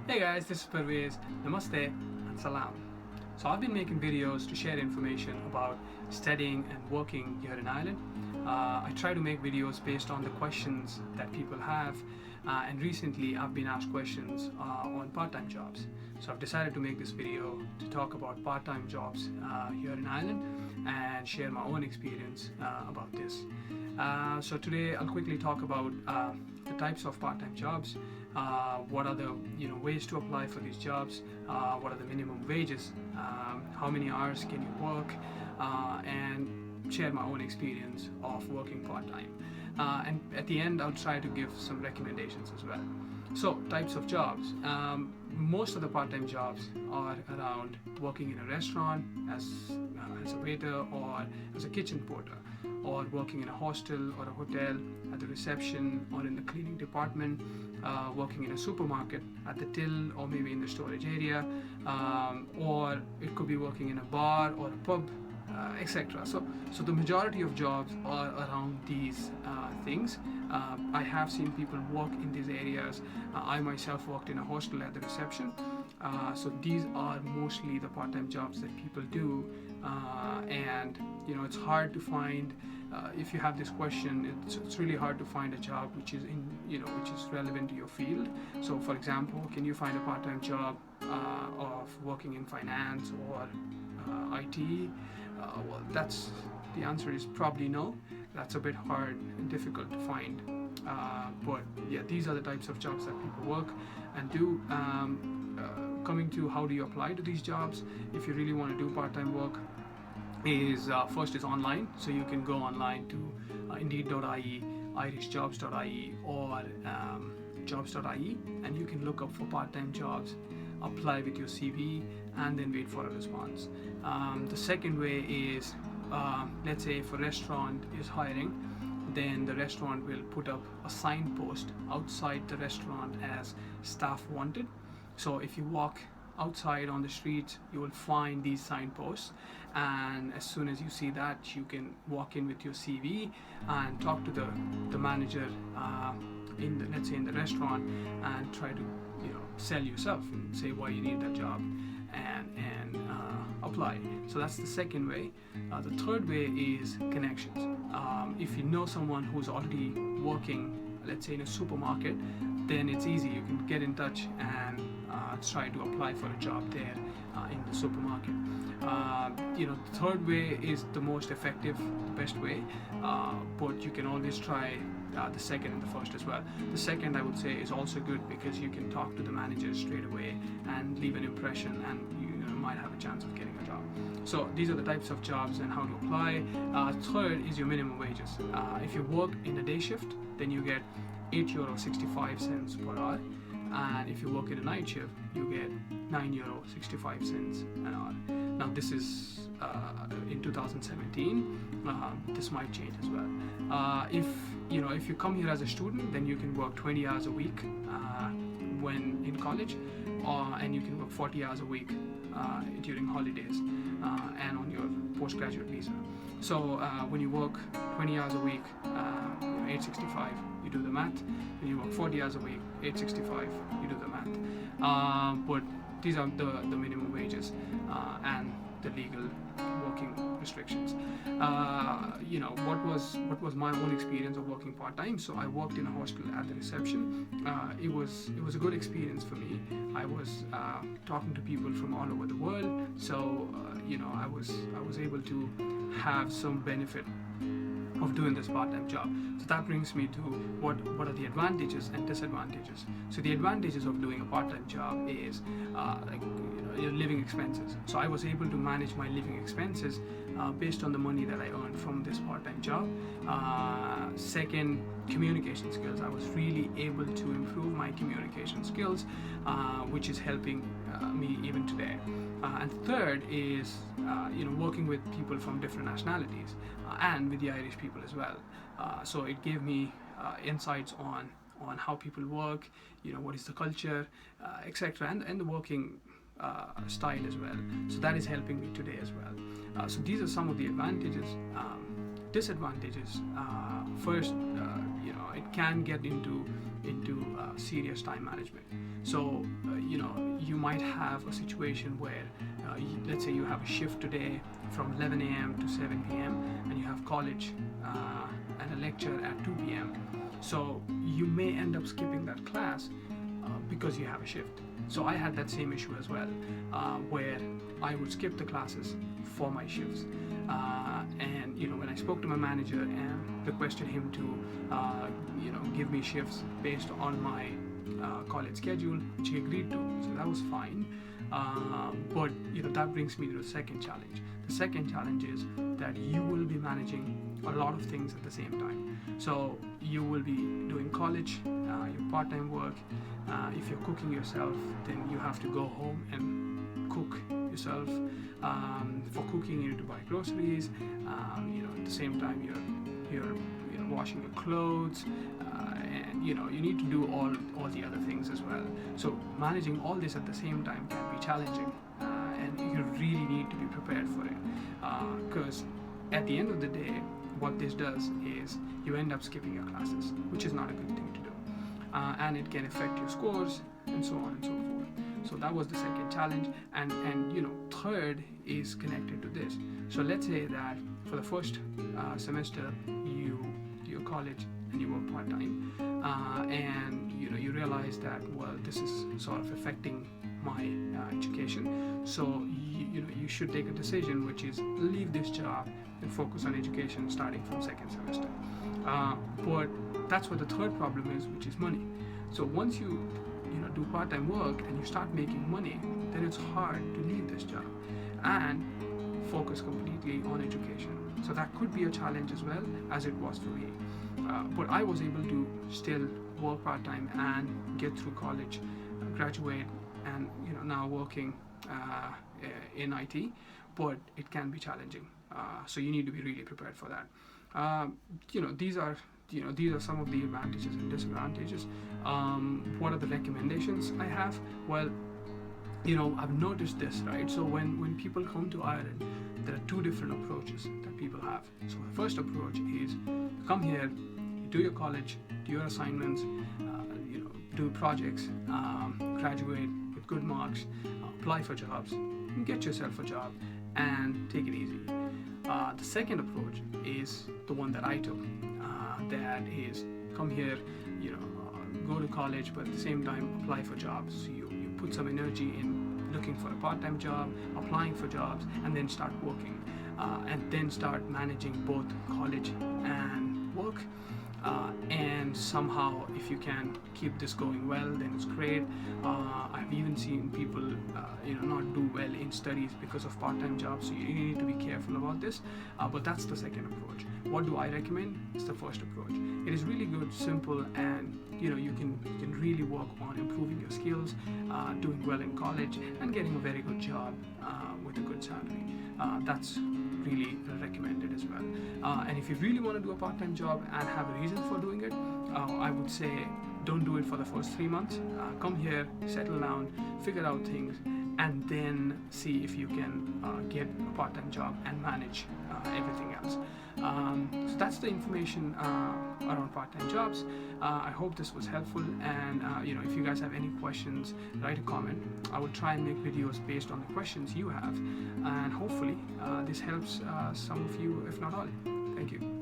Hey guys, this is Parvez. Namaste and salam. So I've been making videos to share information about studying and working here in Ireland. I try to make videos based on the questions that people have, and recently I've been asked questions on part-time jobs. So I've decided to make this video to talk about part-time jobs here in Ireland and share my own experience about this. So today I'll quickly talk about the types of part-time jobs, what are the ways to apply for these jobs, what are the minimum wages, how many hours can you work, and share my own experience of working part-time. And at the end I'll try to give some recommendations as well. So types of jobs. Most of the part-time jobs are around working in a restaurant as a waiter or as a kitchen porter, or working in a hostel or a hotel at the reception or in the cleaning department, working in a supermarket at the till or maybe in the storage area, or it could be working in a bar or a pub, etc. So the majority of jobs are around these things. I have seen people work in these areas. I myself worked in a hostel at the reception. So these are mostly the part-time jobs that people do, and it's hard to find. If you have this question, it's really hard to find a job which is which is relevant to your field. So, for example, can you find a part-time job of working in finance or IT? Well, that's the answer is probably no. That's a bit hard and difficult to find. But yeah, these are the types of jobs that people work and do. Coming to how do you apply to these jobs, if you really want to do part-time work, is first is online. So you can go online to indeed.ie, irishjobs.ie, or jobs.ie, and you can look up for part-time jobs, apply with your CV, and then wait for a response. The second way is, let's say if a restaurant is hiring, then the restaurant will put up a signpost outside the restaurant as staff wanted. So if you walk outside on the street, you will find these signposts, and as soon as you see that, you can walk in with your CV and talk to the manager let's say in the restaurant, and try to sell yourself and say why you need that job, and apply. So that's the second way. The third way is connections. If you know someone who's already working, let's say in a supermarket, then it's easy. You can get in touch and try to apply for a job there in the supermarket. The third way is the most effective, the best way, but you can always try the second and the first as well. The second, I would say, is also good because you can talk to the manager straight away and leave an impression, and you might have a chance of getting a job. So these are the types of jobs and how to apply. Third is your minimum wages. If you work in a day shift, then you get €8.65 per hour, and if you work in a night shift, you get €9.65 an hour. Now this is in 2017. This might change as well. If you come here as a student, then you can work 20 hours a week when in college, and you can work 40 hours a week during holidays and on your postgraduate visa. So when you work 20 hours a week, 865, you do the math. When you work 40 hours a week, 865, you do the math. But these are the minimum wages and the legal working restrictions. What was my own experience of working part-time? So I worked in a hostel at the reception. It was a good experience for me. I was talking to people from all over the world, so I was able to have some benefit of doing this part-time job. So that brings me to what are the advantages and disadvantages. So the advantages of doing a part-time job is your living expenses. So I was able to manage my living expenses based on the money that I earned from this part-time job. Second, communication skills. I was really able to improve my communication skills, which is helping me even today. And third is working with people from different nationalities and with the Irish people as well. So it gave me insights on how people work, what is the culture, etc., and the working style as well. So that is helping me today as well. So these are some of the advantages. Disadvantages. First, it can get into into serious time management. So you might have a situation where let's say you have a shift today from 11 a.m. to 7 p.m. and you have college and a lecture at 2 p.m. So you may end up skipping that class because you have a shift. So I had that same issue as well, where I would skip the classes for my shifts. And when I spoke to my manager and requested him to give me shifts based on my college schedule, which he agreed to, so that was fine. But that brings me to the second challenge. The second challenge is that you will be managing a lot of things at the same time. So you will be doing college, your part-time work. If you're cooking yourself, then you have to go home and cook yourself. For cooking, you need to buy groceries. At the same time, you're washing your clothes, and you need to do all the other things as well. So managing all this at the same time can be challenging, and you really need to be prepared for it, because at the end of the day, what this does is you end up skipping your classes, which is not a good thing to do, and it can affect your scores and so on and so forth. So that was the second challenge, and third is connected to this. So let's say that for the first semester you do your college and you work part-time, and you realize that, well, this is sort of affecting my education. So you should take a decision, which is leave this job and focus on education starting from second semester. But that's what the third problem is, which is money. So once you do part-time work and you start making money, then it's hard to leave this job and focus completely on education. So that could be a challenge as well, as it was for me. But I was able to still work part-time and get through college, graduate, and now working in IT. But it can be challenging. So you need to be really prepared for that. These are some of the advantages and disadvantages. What are the recommendations I have? Well, I've noticed this, right? So when people come to Ireland, there are two different approaches that people have. So the first approach is you come here, you do your college, do your assignments, do projects, graduate with good marks, apply for jobs, get yourself a job, and take it easy. The second approach is the one that I took. That is, come here, go to college, but at the same time apply for jobs. So you put some energy in looking for a part-time job, applying for jobs, and then start working, and then start managing both college and work. And somehow, if you can keep this going well, then it's great. I've even seen people not do well in studies because of part-time jobs, so you need to be careful about this. But that's the second approach. What do I recommend? It's the first approach. It is really good, simple, and you can really work on improving your skills, doing well in college, and getting a very good job with a good salary. That's really recommended as well. And if you really want to do a part-time job and have a reason for doing it, I would say don't do it for the first 3 months. Come here, settle down, figure out things, and then see if you can get a part-time job and manage everything else. So that's the information around part-time jobs. I hope this was helpful, and if you guys have any questions, write a comment. I will try and make videos based on the questions you have, and hopefully this helps some of you, if not all. Thank you.